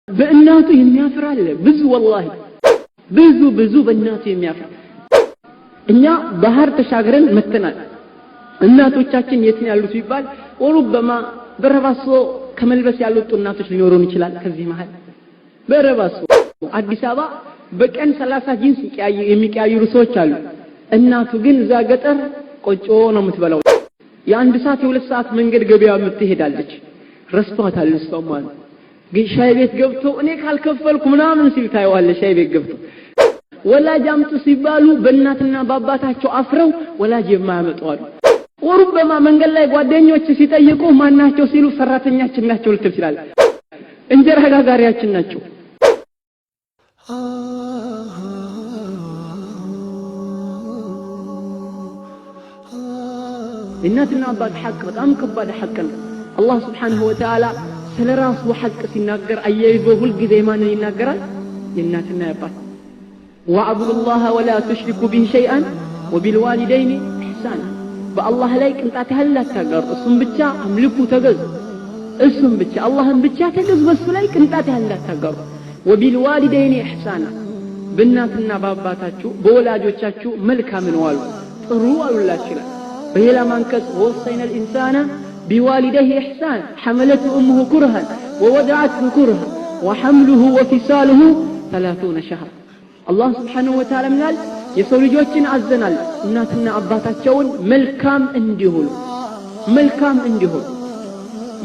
በእናቱ የሚያፍር አለ ብዙ والله ብዙ በእናቱ የሚያፍር እኛ ባህር ተሻግረን መተናል እናቶቻችን የት ነው ያሉት ይባል ወሩበማ በረባሶ ከመልበስ ያሉት እናቶች ሊኖሩን ይችላል ከዚህ መሃል በረባሶ አዲስ አበባ በቀን 30 ጂንስ የሚቀያየሩ ሰዎች አሉ እናቱ ግን እዛ ገጠር ቆጮ ነው የምትበላው የአንድ ሰዓት የሁለት ሰዓት መንገድ ገበያ የምትሄዳለች ረስቷታል እሷማን ግን ሻይ ቤት ገብቶ እኔ ካልከፈልኩ ምናምን ሲል ታይዋለሽ ሻይ ቤት ገብቶ ወላጅ አምጡ ሲባሉ በእናትና በአባታቸው አፍረው ወላጅ የማያመጡ አሉ ወሩበማ መንገድ ላይ ጓደኞች ሲጠይቁ ማናቸው ሲሉ ሰራተኛችን ናቸው ልትል ይችላል እንጀራ ጋጋሪያችን ናቸው እናትና አባት ሐቅ በጣም ከባድ ሐቅ ነው አላህ Subhanahu Wa Ta'ala ስለራሱ ሐቅ ሲናገር አያይዞ ሁሉ ጊዜ ማንን ይናገራል የእናትና የአባት وَاعْبُدُوا اللَّهَ وَلَا تُشْرِكُوا بِهِ شَيْئًا وَبِالْوَالِدَيْنِ إِحْسَانًا በአላህ ላይ ቅንጣት ያህል አታጋሩ እሱም ብቻ አምልኩ ተገዙ እሱም ብቻ አላህን ብቻ ተገዙ በሱ ላይ ቅንጣት ያህል አታጋሩ وبالوالدين إحسانا በእናትና በአባታችሁ በወላጆቻችሁ መልካምን ዋሉ ጥሩ ዋሉላችሁ በሌላ ማንቀጽ ወሰይና الإنسان بوالديه إحسان حملته أمه كرها ووضعته كرها وحمله وفصاله 30 شهرا الله سبحانه وتعالى قال የሰው ልጆችን አዘናል እናትና አባታቸውን መልካም እንዲሆኑ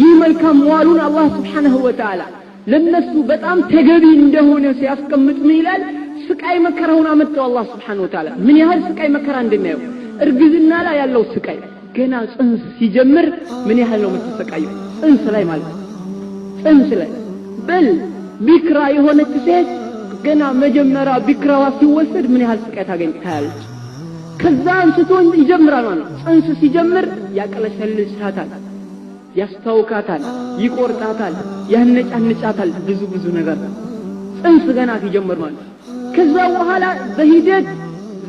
ይህ መልካም ዋሉን አላህ Subhanahu Wa Ta'ala ለነሱ በጣም ተገቢ እንደሆነ ሲያስቀምጥ ምን ይላል ስቃይ መከራውን አመጣው አላህ Subhanahu Wa Ta'ala ምን ያህል ስቃይ መከራ እንደሚያየው እርግዝና ላይ ያለው ስቃይ ገና ጽንስ ሲጀምር ምን ያህል ነው የምትሰቃየው ጽንስ ላይ ማለት ጽንስ ላይ በል ቢክራ የሆነች ሴት ገና መጀመሪያ ቢክራዋ ሲወሰድ ምን ያህል ስቃይ ታገኛለች ከዛ አንስቶ ይጀምራል ማለት ጽንስ ሲጀምር ያቀለሸልሻታል ያስታውካታል ይቆርጣታል ያነጫንጫታል ብዙ ነገር ጽንስ ገና ሲጀምር ማለት ከዛ በኋላ በሂደት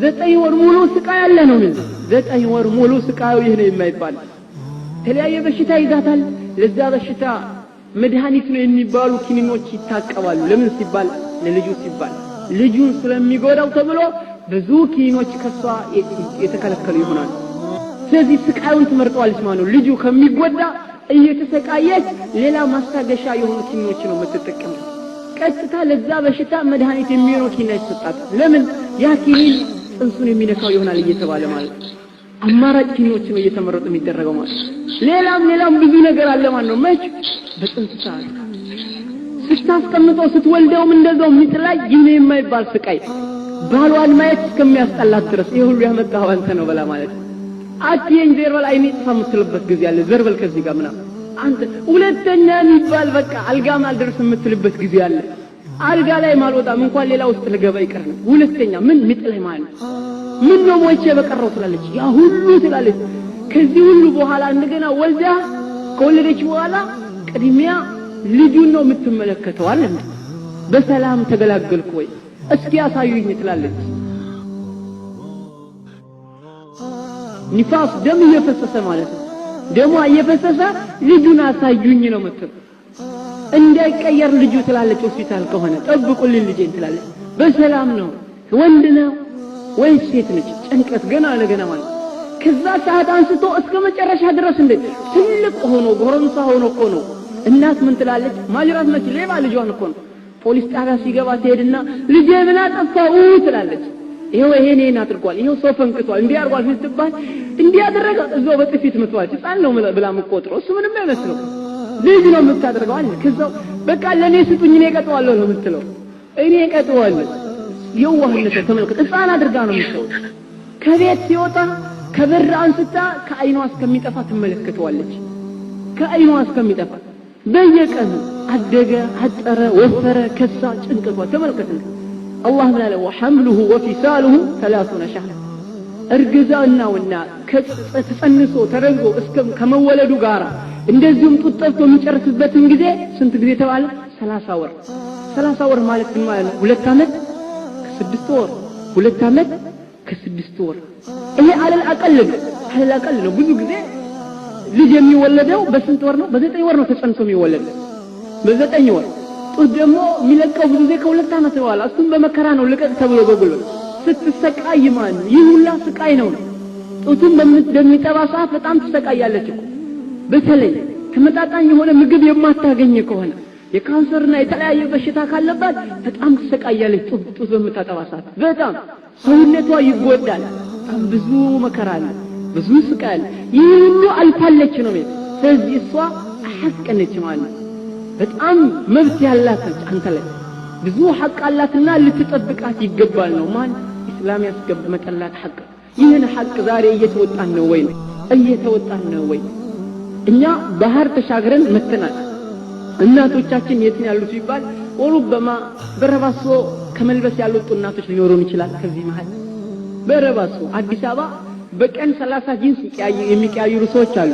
9 ወር ሙሉ ስቃይ ያለ ነው ምን 9 ወር ሙሉ ስቃዩ ይሄ ነው የማይባል ተለያየ በሽታ ይዛታል ለዛ በሽታ መድኃኒት ነው የሚባሉ ኪኒኖች ይታቀባሉ ለምን ሲባል ለልጁ ሲባል ልጁን ስለሚጎዳው ተብሎ ብዙ ኪኒኖች ከሷ የተከለከሉ ይሆናል ስለዚህ ስቃዩን ትመርጠዋለች ማለት ነው ልጁ ከሚጎዳ እየተሰቃየች ሌላ ማስታገሻ የሆኑ ኪኒኖች ነው የምትጠቀመው ቀጥታ ለዛ በሽታ መድኃኒት የሚሆነው ኪኒን ይሰጣል ለምን ያ ኪኒን ጽንሱን የሚነካው ይሆናል እየተባለ ማለት አማራጭ ኪኒኖች ነው እየተመረጡ የሚደረገው ማለት ሌላም ብዙ ነገር አለ ማለት ነው መች በጽንስ ሰዓት ስታስቀምጠው ስትወልደውም እንደዛው ምጥላይ ይሄ የማይባል ስቃይ ባሏን ማየት እስከሚያስጠላት ድረስ ይሄ ሁሉ ያመጣው አንተ ነው በላ ማለት አትየኝ ዘርበል አይኔ ተፈምትልበት ጊዜ አለ ዘርበል ከዚህ ጋር ምናምን አንተ ሁለተኛ የሚባል በቃ አልጋ ማልደርስ የምትልበት ጊዜ አለ አልጋ ላይ ማልወጣም እንኳን ሌላ ውስጥ ልገባ ይቀር ነው ሁለተኛ ምን ምጥላይ ማለት ምን ነው ሞቼ በቀረው ትላለች ያ ሁሉ ትላለች ከዚህ ሁሉ በኋላ እንደገና ወልዳ ከወለደች በኋላ ቅድሚያ ልጁን ነው የምትመለከተው አይደል በሰላም ተገላገልኩ ወይ እስኪ ያሳዩኝ ትላለች ንፋስ ደም እየፈሰሰ ማለት ነው ደሙ እየፈሰሰ ልጁን አሳዩኝ ነው የምትለው እንዳይቀየር ልጁ ትላለች ሆስፒታል ከሆነ ጠብቁልኝ ልጄን ትላለች በሰላም ነው ወንድ ነው ወይ ሴት ነች ጭንቀት ገና ለገና ማለት ከዛ ሰዓት አንስቶ እስከ መጨረሻ ድረስ እንደ ትልቅ ሆኖ ጎረምሳ ሆኖ እኮ ነው እናት ምን ትላለች ማጅራት ነች ሌባ ልጇን እኮ ነው ፖሊስ ጣቢያ ሲገባ ትሄድና ልጄ ምን አጠፋው ትላለች ይሄኔ አድርጓል ይሄው ሰው ፈንክቷል እንዲህ አድርጓል ስትባል እንዲህ ያደረገ እዛው በጥፊት ምትዋጭ ጻን ነው ብላ ምቆጥረው እሱ ምንም አይመስለው ልጅ ነው የምታደርገው አይደል ከዛው በቃ ለኔ ስጡኝ እኔ ቀጠዋለሁ ነው የምትለው እኔ ቀጠዋለሁ የዋህነት ተመልከት ጻን አድርጋ ነው የምትለው ከቤት ሲወጣ ከበር አንስታ ከአይኗ እስከሚጠፋ ትመለከተዋለች ከአይኗ እስከሚጠፋ በየቀኑ አደገ አጠረ ወፈረ ከሳ ጭንቀቷ ተመልከት الله تعالى وحمله وفصاله 30 شهر እርግዛናውና ከተጸንሶ ተረግዞ እስከም ከመወለዱ ጋራ እንደዚሁም ጡጠፍቶ የሚጨርስበትን ጊዜ ስንት ጊዜ ተባለ 30 ወር ማለት ምን ማለት ነው 2 አመት ከ6 ወር 2 አመት ከ6 ወር ይሄ አለል አቀል ነው ብዙ ጊዜ ልጅ የሚወለደው በስንት ወር ነው በ9 ወር ነው ተጸንሶ የሚወለደው በ9 ወር ጡት ደግሞ የሚለቀው ብዙ ጊዜ ከሁለት ዓመት በኋላ እሱም በመከራ ነው ልቀቅ ተብሎ በጉልበት ስትሰቃይ ማን ይሁላ ስቃይ ነው ጡቱን በሚጠባ ሰዓት በጣም ትሰቃያለች እኮ በተለይ ተመጣጣኝ የሆነ ምግብ የማታገኝ ከሆነ የካንሰርና የተለያየ በሽታ ካለባት በጣም ትሰቃያለች ጡት በምታጠባ ሰዓት በጣም ሰውነቷ ይጎዳል በጣም ብዙ መከራ አለ ብዙ ስቃይ አለ ይህ ሁሉ አልፋለች ነው ማለት ስለዚህ እሷ ሐቅ ነች ማለት በጣም መብት ያላት አንተ ላይ ብዙ ሐቅ አላትና ልትጠብቃት ይገባል ነው ማን እስላም ያስቀመጠላት ሐቅ ይህን ሐቅ ዛሬ እየተወጣን ነው ወይ እየተወጣን ነው ወይ እኛ ባህር ተሻግረን መተናል እናቶቻችን የት ነው ያሉት ይባል ወሩበማ በረባሶ ከመልበስ ያሉት እናቶች ሊኖሩም ይችላል ከዚህ መሃል በረባሶ አዲስ አበባ በቀን 30 ጂንስ የሚቀያየሩ ሰዎች አሉ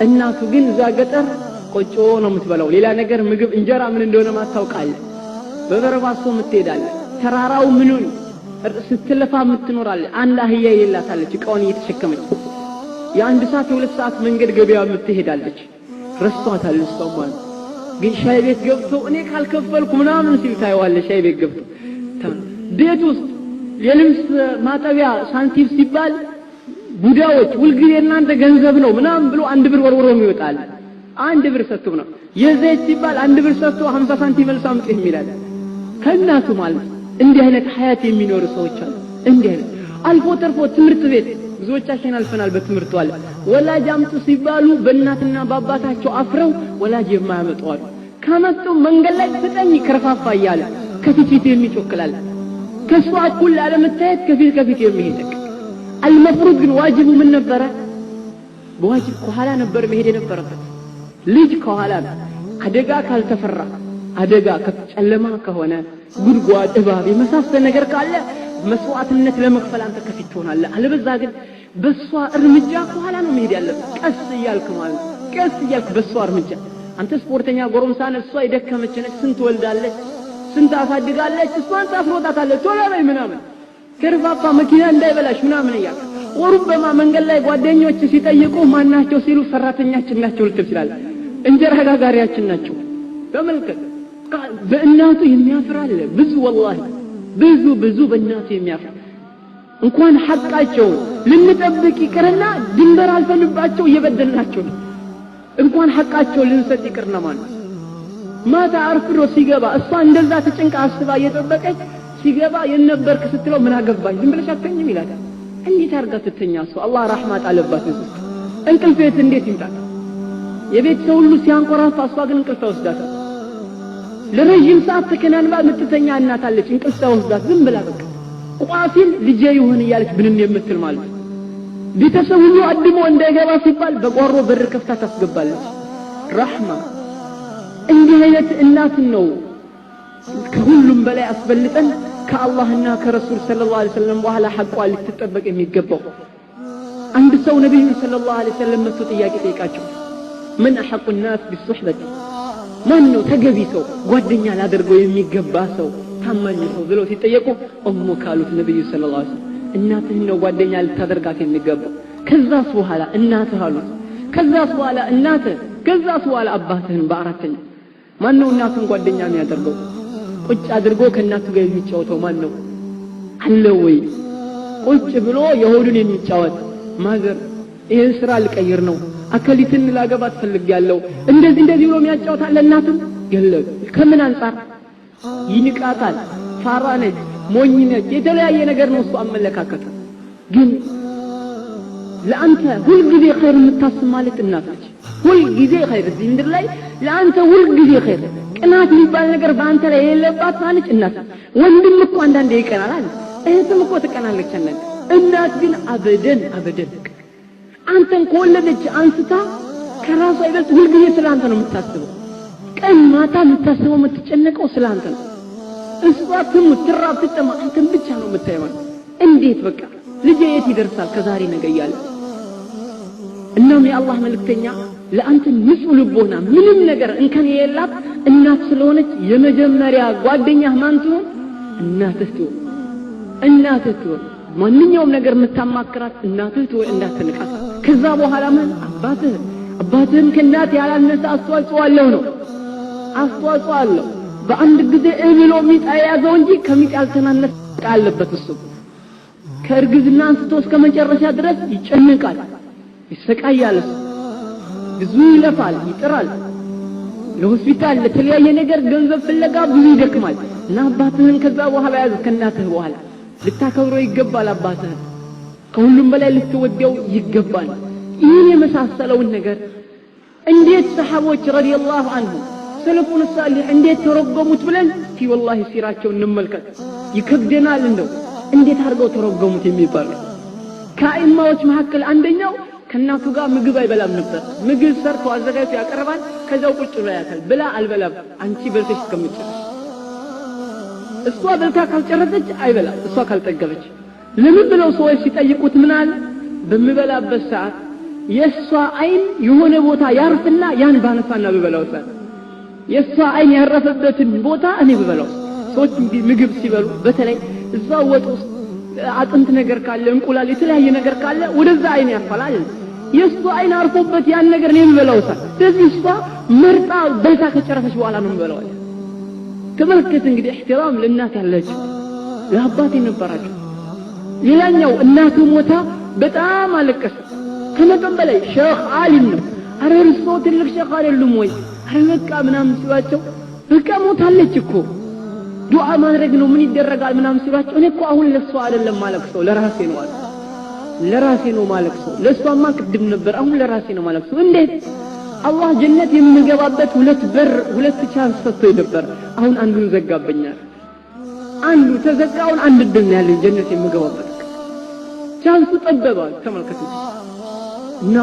እናቱ ግን እዛ ገጠር ቆጮ ነው የምትበላው ሌላ ነገር ምግብ እንጀራ ምን እንደሆነ ማታውቃለ በበረባሶ ምትሄዳለ ተራራው ምኑን ስትለፋ ምትኖራለ አንድ አህያ የላታለች እቃውን እየተሸከመች የአንድ ሰዓት የሁለት ሰዓት መንገድ ገበያ ምትሄዳለች ረስቷታል እሷም ግን ሻይ ቤት ገብቶ እኔ ካልከፈልኩ ምናምን ሲል ታይዋለ ሻይ ቤት ገብቶ ቤት ውስጥ የልብስ ማጠቢያ ሳንቲም ሲባል ቡዳዎች ሁልጊዜ እናንተ ገንዘብ ነው ምናምን ብሎ አንድ ብር ወርወሮ ይወጣል አንድ ብር ሰጥቶ ነው የዘይት ሲባል አንድ ብር ሰጥቶ 50 ሳንቲም መልሳም ጥህ ይላል ከናቱ ማለት እንዲህ አይነት ሐያት የሚኖሩ ሰዎች አሉ እንዲህ አይነት አልፎ ተርፎ ትምህርት ቤት ብዙዎቻችን አልፈናል በትምህርቱ አለ ወላጅ አምጡ ሲባሉ በእናትና በአባታቸው አፍረው ወላጅ የማያመጡ አሉ ከመጡ መንገድ ላይ ፍጠኝ ከረፋፋ ይያለ ከፊት የሚጮክላል ከሷ እኩል አለመታየት ከፊት የሚሄድ المفروض ግን ዋጅቡ ምን ነበረ በዋጅብ ከኋላ ነበር መሄድ የነበረበት ልጅ ከኋላ አደጋ ካልተፈራ አደጋ ከጨለማ ከሆነ ጉድጓድ እባብ የመሳሰለ ነገር ካለ መስዋዕትነት ለመክፈል አንተ ከፊት ትሆናለህ አለበዛ ግን በሷ እርምጃ ከኋላ ነው መሄድ ያለበት ቀስ እያልክ ማለት ቀስ እያልክ በሷ እርምጃ አንተ ስፖርተኛ ጎረምሳ ነህ እሷ የደከመች ነች ስንት ወልዳለች ስንት አሳድጋለች እሷን ታፍሮታታለች ቶሎ በይ ምናምን ከርፋፋ መኪና እንዳይበላሽ ምናምን ይያል ወሩበማ መንገድ ላይ ጓደኞች ሲጠይቁ ማናቸው ሲሉ ሰራተኛችን ናቸው ልትል ይችላል እንጀራ ጋጋሪያችን ናቸው ተመልከት በእናቱ የሚያፍራል ብዙ والله ብዙ በእናቱ የሚያፍር እንኳን ሐቃቸው ልንጠብቅ ይቅርና ድንበር አልፈንባቸው እየበደልናቸው እንኳን ሐቃቸው ልንሰጥ ይቅርና ማለት ማታ አርፍዶ ሲገባ እሷ እንደዛ ተጨንቃ አስባ እየጠበቀች ሲገባ የነበርክ ስትለው ምን አገባኝ ዝም ብለሽ አትተኝም ይላል እንዴት አርጋ ትተኛ ሰው አላህ ረህመት አለባት እንቅልፌት እንዴት ይምጣ የቤት ሰው ሁሉ ሲያንቆራፋ እሷ ግን እንቅልፍ ወስዳታል ለረጅም ሰዓት ተከናንባ ምትተኛ እናት አለች እንቅልፍ ወስዳት ዝም ብላ በቃ ቋፊል ልጄ ይሁን እያለች ብንን የምትል ማለት ቤተሰብ ሁሉ አድሞ እንዳይገባ ሲባል በቋሮ በር ከፍታ ታስገባለች ረህማ እንዲህ አይነት እናት ነው ከሁሉም በላይ አስበልጠን ከአላህና ከረሱል ሰለላሁ ዐለይሂ ወሰለም በኋላ ሐቋ ልትጠበቅ የሚገባው አንድ ሰው ነብዩ ሰለላሁ ዐለይሂ ወሰለም መጥቶ ጥያቄ ጠይቃቸው ምን አሐቁ الناس بالصحبه ማን ነው ተገቢ ሰው ጓደኛ ላደርገው የሚገባ ሰው ታማኝ ሰው ብለው ሲጠየቁ ኡሙ ካሉት ነብዩ ሰለላሁ ዐለይሂ ወሰለም እናትህ ነው ጓደኛ ልታደርጋት የሚገባው ከዛስ በኋላ እናትህ አሉት ከዛስ በኋላ እናትህ ከዛስ በኋላ አባትህን በአራተኛ ማን ነው እናቱን ጓደኛ የሚያደርገው ቁጭ አድርጎ ከእናቱ ጋር የሚጫወተው ማን ነው አለ ወይ ቁጭ ብሎ የሆዱን የሚጫወት ማዘር ይሄን ስራ ልቀይር ነው አከሊትን ላገባት ፈልጊያለሁ እንደዚህ ብሎ የሚያጫወታል እናቱ ገለብ ከምን አንፃር ይንቃታል ፋራ ነች ሞኝ ነች የተለያየ ነገር ነው እሱ አመለካከቱ ግን ለአንተ ሁሉ ጊዜ ኸይር የምታስብ ማለት እናት ነች ሁሉ ጊዜ ኸይር እዚህ ምድር ላይ ለአንተ ሁሉ ጊዜ ኸይር ቅናት የሚባል ነገር በአንተ ላይ የሌለባት ማለት እናት ወንድም እኮ አንዳንዴ ይቀናል አይደል እህትም እኮ ትቀናለች እናት ግን አበደን አንተን ከወለደች አንስታ ከራሷ ይበልጥ ሁሉ ጊዜ ስላንተ ነው የምታስበው ቀን ማታ የምታስበው የምትጨነቀው ስላንተ ነው እሷ ትራብ ትጠማ አንተን ብቻ ነው የምታየው እንዴት በቃ ልጄ የት ይደርሳል ከዛሬ ነገ እያለ እናም የአላህ መልእክተኛ ለአንተ ንጹህ ልቦና ምንም ነገር እንከን የሌላት እናት ስለሆነች የመጀመሪያ ጓደኛህ ማን ትሆን እናትህ ትሆን ማንኛውም ነገር የምታማክራት እናትህ ትሆን እንዳትንቃት ከዛ በኋላ ምን አባትህን ከእናት ያላነሰ አስተዋጽኦ አለው በአንድ ጊዜ እብሎ ሚጥ ያዘው እንጂ ከሚጥ ያልተናነሰ አለበት እሱ ከእርግዝና አንስቶ እስከ መጨረሻ ድረስ ይጨነቃል ይሰቃያል ብዙ ይለፋል ይጥራል ለሆስፒታል ለተለያየ ነገር ገንዘብ ፍለጋ ብዙ ይደክማል እና አባትህን ከዛ በኋላ ያዝ ከእናትህ በኋላ ልታከብረው ይገባል አባትህን ከሁሉም በላይ ልትወደው ይገባል ይህን የመሳሰለውን ነገር እንዴት ሰሃቦች ረዲየላሁ ዐንሁ ሰለፉን ሷሊህ እንዴት ተረጎሙት ብለን ወላሂ ሲራቸው እንመልከት ይከብደናል እንደው እንዴት አድርገው ተረጎሙት የሚባል ከአይማዎች መካከል አንደኛው ከናቱ ጋር ምግብ አይበላም ነበር ምግብ ሰርቶ አዘጋጅቶ ያቀርባል ከዛው ቁጭ ብሎ ያታል ብላ አልበላም አንቺ በልተሽ እስከምትጨርሽ እሷ በልታ ካልጨረሰች አይበላም እሷ ካልጠገበች ለምን ብለው ሰዎች ሲጠይቁት ምን አለ በሚበላበት ሰዓት የሷ አይን የሆነ ቦታ ያርፍና ያን ባነሳና በበላው ሰዓት የሷ አይን ያረፈበትን ቦታ እኔ በበላው ሰዎች ምግብ ሲበሉ በተለይ እዛው ወጥ ውስጥ አጥንት ነገር ካለ እንቁላል የተለያየ ነገር ካለ ወደዛ አይን ያርፋል የሷ አይን አርፎበት ያን ነገር እኔ በበላው ሰዓት ስለዚህ እሷ መርጣ በልታ ከጨረሰች በኋላ ነው በበላው ተመልከት እንግዲህ احترام ለእናት ያለችው ለአባት የነበራቸው ሌላኛው እናቱ ሞታ በጣም አለቀሰ ከመጠን በላይ ሼኽ ዓሊም ነው አረ እርሶ ትልቅ ሼኽ አይደሉም ወይ አረ በቃ ምናምን ሲሏቸው በቃ ሞታለች እኮ ዱዓ ማድረግ ነው ምን ይደረጋል ምናምን ሲሏቸው እኔ እኮ አሁን ለሷ አይደለም ማለቅሰው ለራሴ ነው አለ ለራሴ ነው ማለቅሰው ለሷማ ቅድም ነበር አሁን ለራሴ ነው ማለቅሰው እንዴት አላህ ጀነት የምገባበት ሁለት ቻንስ ሰጥቶኝ ነበር አሁን አንዱን ዘጋብኛል አንዱ ተዘጋውን አንድ ድል ያለኝ ጀነት የምገባበት ቻንሱ ጠበባል ተመልከቱ እና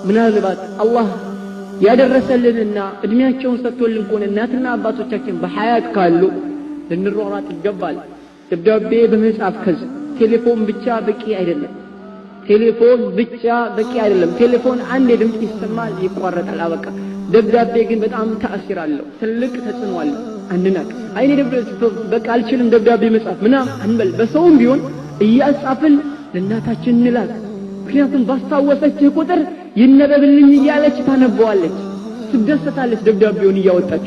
ምናልባት አላህ ያደረሰልንና እድሜያቸውን ሰጥቶልን ከሆነ እናትና አባቶቻችን በሐያት ካሉ ልንሯሯጥ ይገባል ደብዳቤ በመጻፍ ከዚህ ቴሌፎን ብቻ በቂ አይደለም ቴሌፎን አንድ ድምጽ ይሰማል ይቋረጣል አበቃ ደብዳቤ ግን በጣም ተአሲር አለው ትልቅ ተጽዕኖ አለው አንድና አይኔ ደብዳቤ በቃ አልችልም ደብዳቤ መጻፍ ምናምን አንበል በሰውም ቢሆን እያጻፍን ለእናታችን እንላክ ምክንያቱም ባስታወሰች ቁጥር ይነበብልኝ እያለች ታነበዋለች ትደሰታለች ደብዳቤውን እያወጣች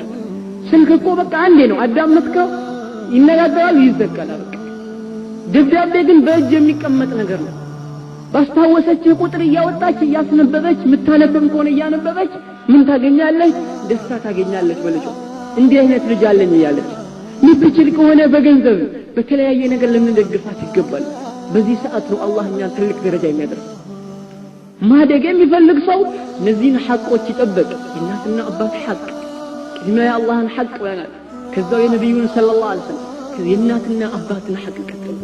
ስልክ እኮ በቃ አንዴ ነው አዳምጥከው ይነጋገራል ይዘጋል በቃ ደብዳቤ ግን በእጅ የሚቀመጥ ነገር ነው ባስታወሰች ቁጥር እያወጣች እያስነበበች ምታነበም ከሆነ እያነበበች ምን ታገኛለች ደስታ ታገኛለች በልጇ እንዲህ አይነት ልጅ አለኝ እያለች ምትችል ከሆነ በገንዘብ በተለያየ ነገር ልንደግፋት ይገባል በዚህ ሰዓት ነው አላህ እኛን ትልቅ ደረጃ የሚያደርስ ማደግ የሚፈልግ ሰው እነዚህን ሐቆች ይጠብቅ እናትና አባት ሐቅ ቅድሚያ የአላህን ሐቅ ብለናል ከዛው የነብዩን ሰለላሁ ዐለይሂ ወሰለም የእናትና አባትን ሐቅ ቀጥሉ